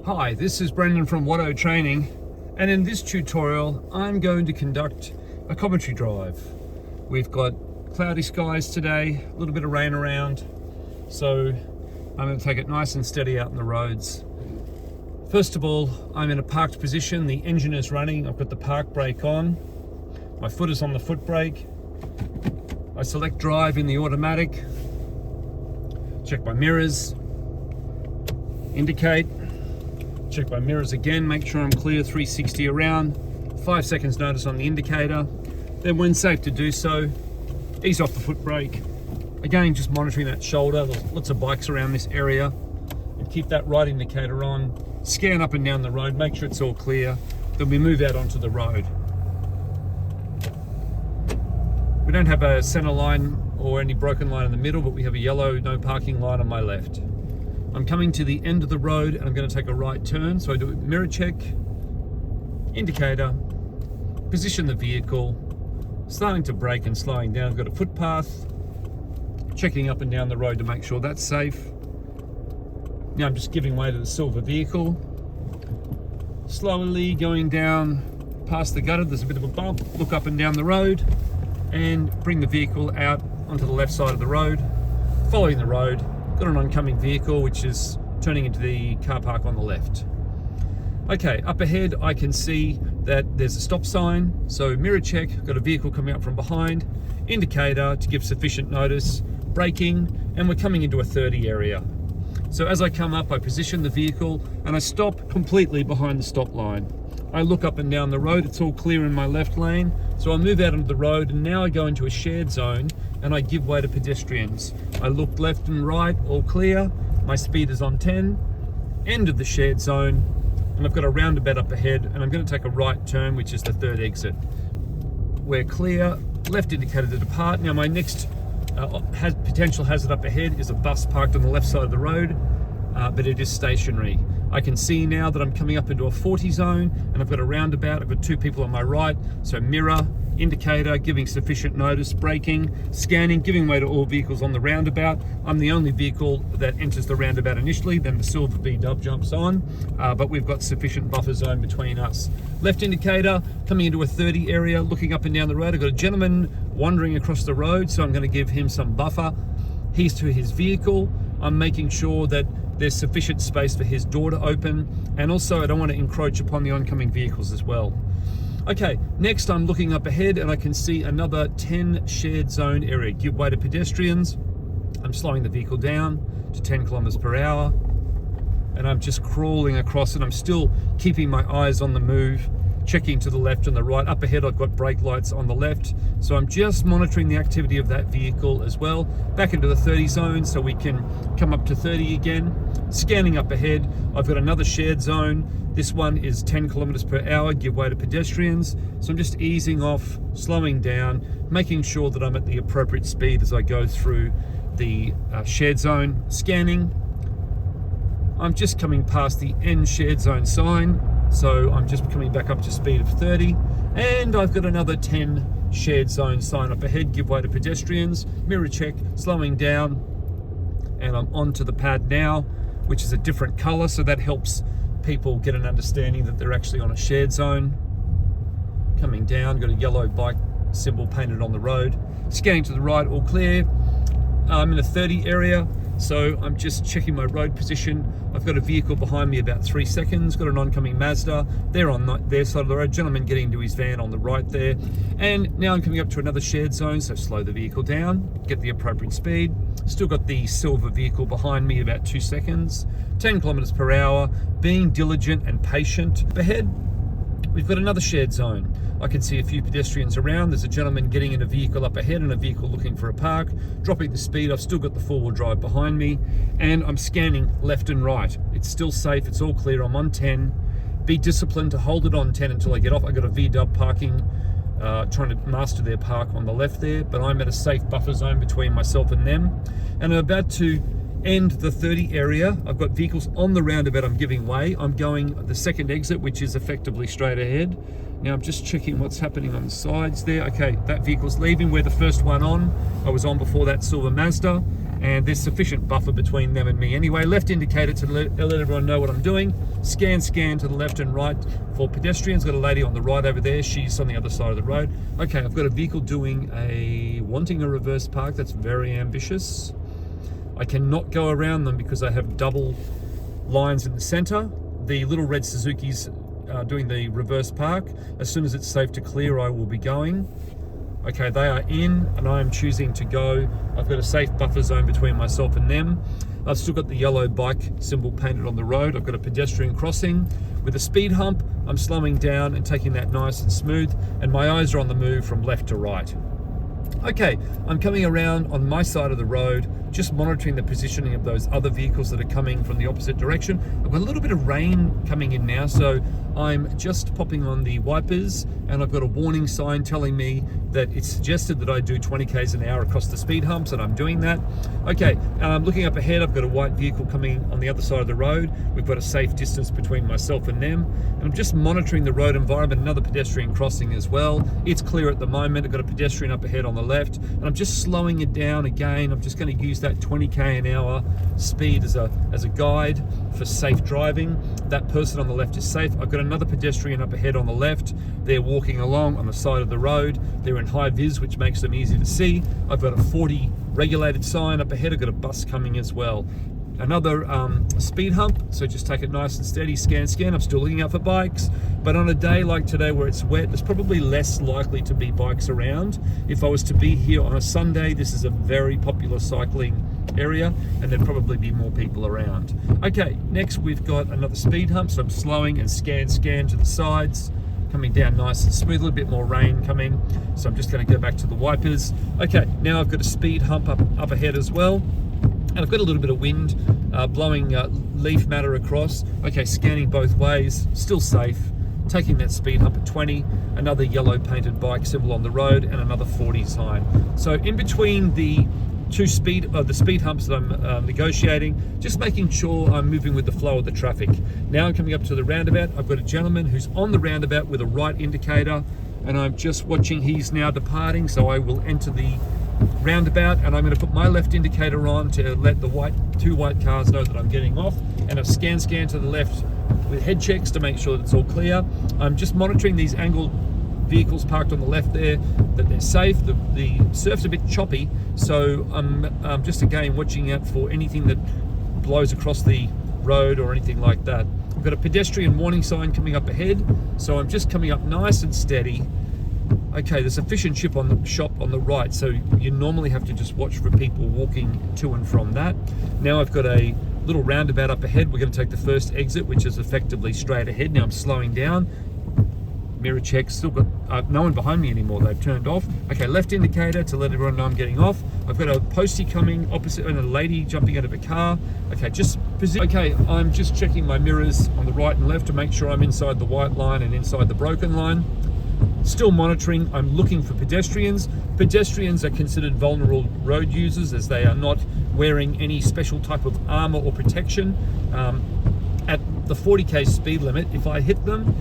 Hi, this is Brendan from Watto Training, and in this tutorial I'm going to conduct a commentary drive. We've got cloudy skies today, a little bit of rain around, so I'm going to take it nice and steady out in the roads. First of all, I'm in a parked position, the engine is running, I've got the park brake on, my foot is on the foot brake, I select drive in the automatic, check my mirrors, indicate, check my mirrors again, make sure I'm clear 360 around, 5 seconds notice on the indicator, then when safe to do so, ease off the foot brake. Again, just monitoring that shoulder, there's lots of bikes around this area, and keep that right indicator on, scan up and down the road, make sure it's all clear, then we move out onto the road. We don't have a center line or any broken line in the middle, but we have a yellow no parking line on my left. I'm coming to the end of the road and I'm going to take a right turn, so I do a mirror check, indicator, position the vehicle, starting to brake and slowing down. I've got a footpath, checking up and down the road to make sure that's safe. Now I'm just giving way to the silver vehicle, slowly going down past the gutter. There's a bit of a bump, look up and down the road and bring the vehicle out onto the left side of the road, following the road. Got an oncoming vehicle which is turning into the car park on the left. Okay, up ahead I can see that there's a stop sign, so mirror check, got a vehicle coming up from behind, indicator to give sufficient notice, braking, and we're coming into a 30 area. So as I come up, I position the vehicle and I stop completely behind the stop line. I look up and down the road, it's all clear in my left lane, so I move out onto the road and now I go into a shared zone and I give way to pedestrians. I look left and right, all clear, my speed is on 10, end of the shared zone, and I've got a roundabout up ahead and I'm going to take a right turn, which is the third exit. We're clear, left indicator to depart. Now my next potential hazard up ahead is a bus parked on the left side of the road, but it is stationary. I can see now that I'm coming up into a 40 zone and I've got a roundabout, I've got two people on my right, so mirror, indicator, giving sufficient notice, braking, scanning, giving way to all vehicles on the roundabout. I'm the only vehicle that enters the roundabout initially, then the silver V-dub jumps on, but we've got sufficient buffer zone between us. Left indicator, coming into a 30 area, looking up and down the road. I've got a gentleman wandering across the road, so I'm going to give him some buffer. He's to his vehicle. I'm making sure that there's sufficient space for his door to open, and also I don't want to encroach upon the oncoming vehicles as well. Okay, next I'm looking up ahead and I can see another 10 shared zone area. Give way to pedestrians. I'm slowing the vehicle down to 10 kilometers per hour and I'm just crawling across it. I'm still keeping my eyes on the move, checking to the left and the right. Up ahead I've got brake lights on the left, so I'm just monitoring the activity of that vehicle as well. Back into the 30 zone so we can come up to 30 again. Scanning up ahead, I've got another shared zone. This one is 10 kilometers per hour, give way to pedestrians. So I'm just easing off, slowing down, making sure that I'm at the appropriate speed as I go through the shared zone. Scanning. I'm just coming past the end shared zone sign, so I'm just coming back up to speed of 30. And I've got another 10 shared zone sign up ahead, give way to pedestrians, mirror check, slowing down. And I'm onto the pad now, which is a different color, so that helps people get an understanding that they're actually on a shared zone. Coming down, got a yellow bike symbol painted on the road. Scanning to the right, all clear. I'm in a 30 area, so I'm just checking my road position. I've got a vehicle behind me about 3 seconds, got an oncoming Mazda. They're on their side of the road, gentleman getting into his van on the right there. And now I'm coming up to another shared zone, so slow the vehicle down, get the appropriate speed. Still got the silver vehicle behind me about 2 seconds. 10 kilometers per hour, being diligent and patient. Ahead, we've got another shared zone. I can see a few pedestrians around. There's a gentleman getting in a vehicle up ahead and a vehicle looking for a park. Dropping the speed, I've still got the four-wheel drive behind me, and I'm scanning left and right. It's still safe, it's all clear, I'm on 10. Be disciplined to hold it on 10 until I get off. I got a V-dub parking, trying to master their park on the left there, but I'm at a safe buffer zone between myself and them. And I'm about to end the 30 area. I've got vehicles on the roundabout I'm giving way. I'm going the second exit, which is effectively straight ahead. Now I'm just checking what's happening on the sides there. Okay, that vehicle's leaving. We're the first one on. I was on before that silver Mazda, and there's sufficient buffer between them and me anyway. Left indicator to let everyone know what I'm doing. Scan to the left and right for pedestrians. Got a lady on the right over there, she's on the other side of the road. Okay, I've got a vehicle wanting a reverse park. That's very ambitious. I cannot go around them because I have double lines in the center. The little red Suzuki's doing the reverse park. As soon as it's safe to clear, I will be going. Okay, they are in and I am choosing to go. I've got a safe buffer zone between myself and them. I've still got the yellow bike symbol painted on the road. I've got a pedestrian crossing with a speed hump. I'm slowing down and taking that nice and smooth, and my eyes are on the move from left to right. Okay, I'm coming around on my side of the road, just monitoring the positioning of those other vehicles that are coming from the opposite direction. I've got a little bit of rain coming in now, so I'm just popping on the wipers, and I've got a warning sign telling me that it's suggested that I do 20 k's an hour across the speed humps, and I'm doing that. Okay, looking up ahead, I've got a white vehicle coming on the other side of the road. We've got a safe distance between myself and them, and I'm just monitoring the road environment. Another pedestrian crossing as well. It's clear at the moment. I've got a pedestrian up ahead on the left, and I'm just slowing it down again. I'm just going to use that 20 k an hour speed as a guide for safe driving. That person on the left is safe. I've got another pedestrian up ahead on the left. They're walking along on the side of the road. They're in high vis, which makes them easy to see. I've got a 40 regulated sign up ahead. I've got a bus coming as well. Another speed hump, so just take it nice and steady. Scan. I'm still looking out for bikes, but on a day like today where it's wet, there's probably less likely to be bikes around. If I was to be here on a Sunday, this is a very popular cycling area, and there'd probably be more people around. Okay, next we've got another speed hump, so I'm slowing and scan to the sides, coming down nice and smooth. A little bit more rain coming, so I'm just going to go back to the wipers. Okay, now I've got a speed hump up ahead as well. And I've got a little bit of wind blowing leaf matter across. Okay, scanning both ways, still safe. Taking that speed hump at 20, another yellow painted bike symbol on the road, and another 40 sign. So in between the speed humps that I'm negotiating, just making sure I'm moving with the flow of the traffic. Now I'm coming up to the roundabout. I've got a gentleman who's on the roundabout with a right indicator, and I'm just watching. He's now departing, so I will enter the roundabout, and I'm going to put my left indicator on to let the two white cars know that I'm getting off, and I've scanned to the left with head checks to make sure that it's all clear. I'm just monitoring these angled vehicles parked on the left there, that they're safe. The surf's a bit choppy, so I'm just again watching out for anything that blows across the road or anything like that. I've got a pedestrian warning sign coming up ahead, so I'm just coming up nice and steady. Okay, there's a fish and chip shop on the right, so you normally have to just watch for people walking to and from that. Now I've got a little roundabout up ahead. We're going to take the first exit, which is effectively straight ahead. Now I'm slowing down. Mirror check, still got no one behind me anymore. They've turned off. Okay, left indicator to let everyone know I'm getting off. I've got a postie coming opposite and a lady jumping out of a car. Okay, I'm just checking my mirrors on the right and left to make sure I'm inside the white line and inside the broken line. Still monitoring. I'm looking for pedestrians. Pedestrians are considered vulnerable road users as they are not wearing any special type of armor or protection. At the 40k speed limit, if I hit them,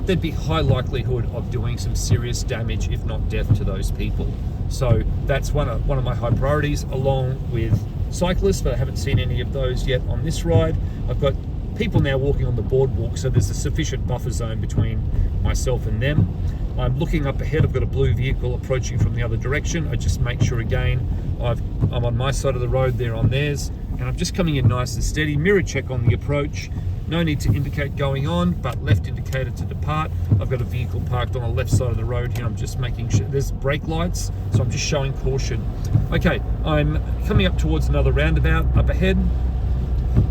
there'd be high likelihood of doing some serious damage, if not death, to those people. So that's one of my high priorities, along with cyclists, but I haven't seen any of those yet on this ride. I've got people now walking on the boardwalk, so there's a sufficient buffer zone between myself and them. I'm looking up ahead. I've got a blue vehicle approaching from the other direction. I just make sure again I'm on my side of the road, they're on theirs, and I'm just coming in nice and steady. Mirror check on the approach. No need to indicate going on, but left indicator to depart. I've got a vehicle parked on the left side of the road here. I'm just making sure there's brake lights, so I'm just showing caution. Okay, I'm coming up towards another roundabout up ahead.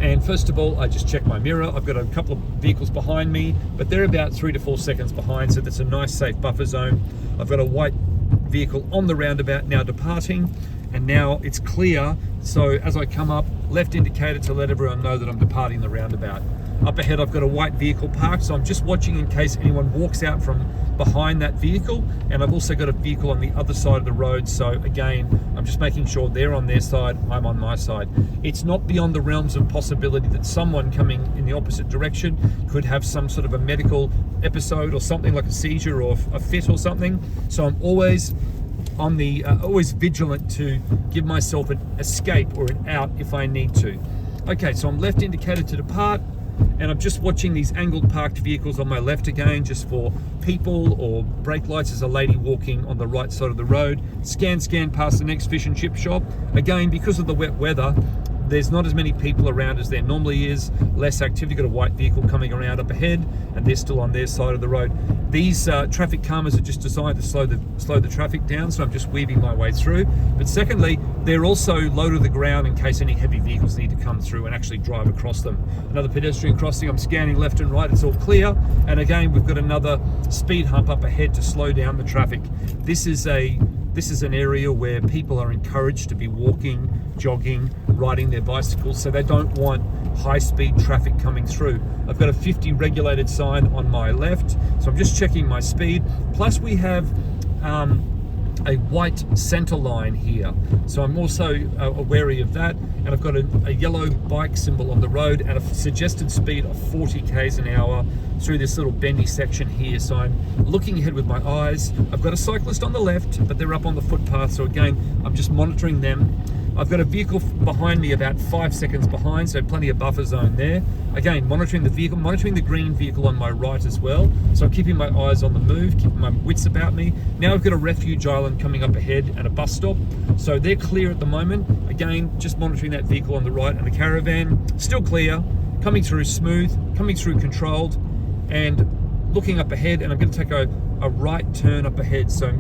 And first of all, I just check my mirror. I've got a couple of vehicles behind me, but they're about 3 to 4 seconds behind, so that's a nice safe buffer zone. I've got a white vehicle on the roundabout now departing, and now it's clear. So as I come up, left indicator to let everyone know that I'm departing the roundabout. Up ahead, I've got a white vehicle parked, so I'm just watching in case anyone walks out from behind that vehicle. And I've also got a vehicle on the other side of the road, so again, I'm just making sure they're on their side, I'm on my side. It's not beyond the realms of possibility that someone coming in the opposite direction could have some sort of a medical episode or something like a seizure or a fit or something. So I'm always on the always vigilant to give myself an escape or an out if I need to. Okay, so I'm left indicated to depart, and I'm just watching these angled parked vehicles on my left again, just for people or brake lights. There's a lady walking on the right side of the road. Scan past the next fish and chip shop. Again, because of the wet weather, there's not as many people around as there normally is, less activity. Got a white vehicle coming around up ahead, and they're still on their side of the road. These traffic calmers are just designed to slow the traffic down, so I'm just weaving my way through. But secondly, they're also low to the ground in case any heavy vehicles need to come through and actually drive across them. Another pedestrian crossing, I'm scanning left and right, it's all clear. And again, we've got another speed hump up ahead to slow down the traffic. This is an area where people are encouraged to be walking, jogging, riding their bicycles, so they don't want high-speed traffic coming through. I've got a 50 regulated sign on my left, so I'm just checking my speed. Plus we have a white center line here, so I'm also wary of that. And I've got a yellow bike symbol on the road and a suggested speed of 40 k's an hour through this little bendy section here. So I'm looking ahead with my eyes. I've got a cyclist on the left, but they're up on the footpath, so again, I'm just monitoring them. I've got a vehicle behind me about 5 seconds behind, so plenty of buffer zone there. Again, monitoring the vehicle, monitoring the green vehicle on my right as well. So I'm keeping my eyes on the move, keeping my wits about me. Now I've got a refuge island coming up ahead and a bus stop. So they're clear at the moment. Again, just monitoring that vehicle on the right, and the caravan, still clear, coming through smooth, coming through controlled, and looking up ahead, and I'm going to take a right turn up ahead. So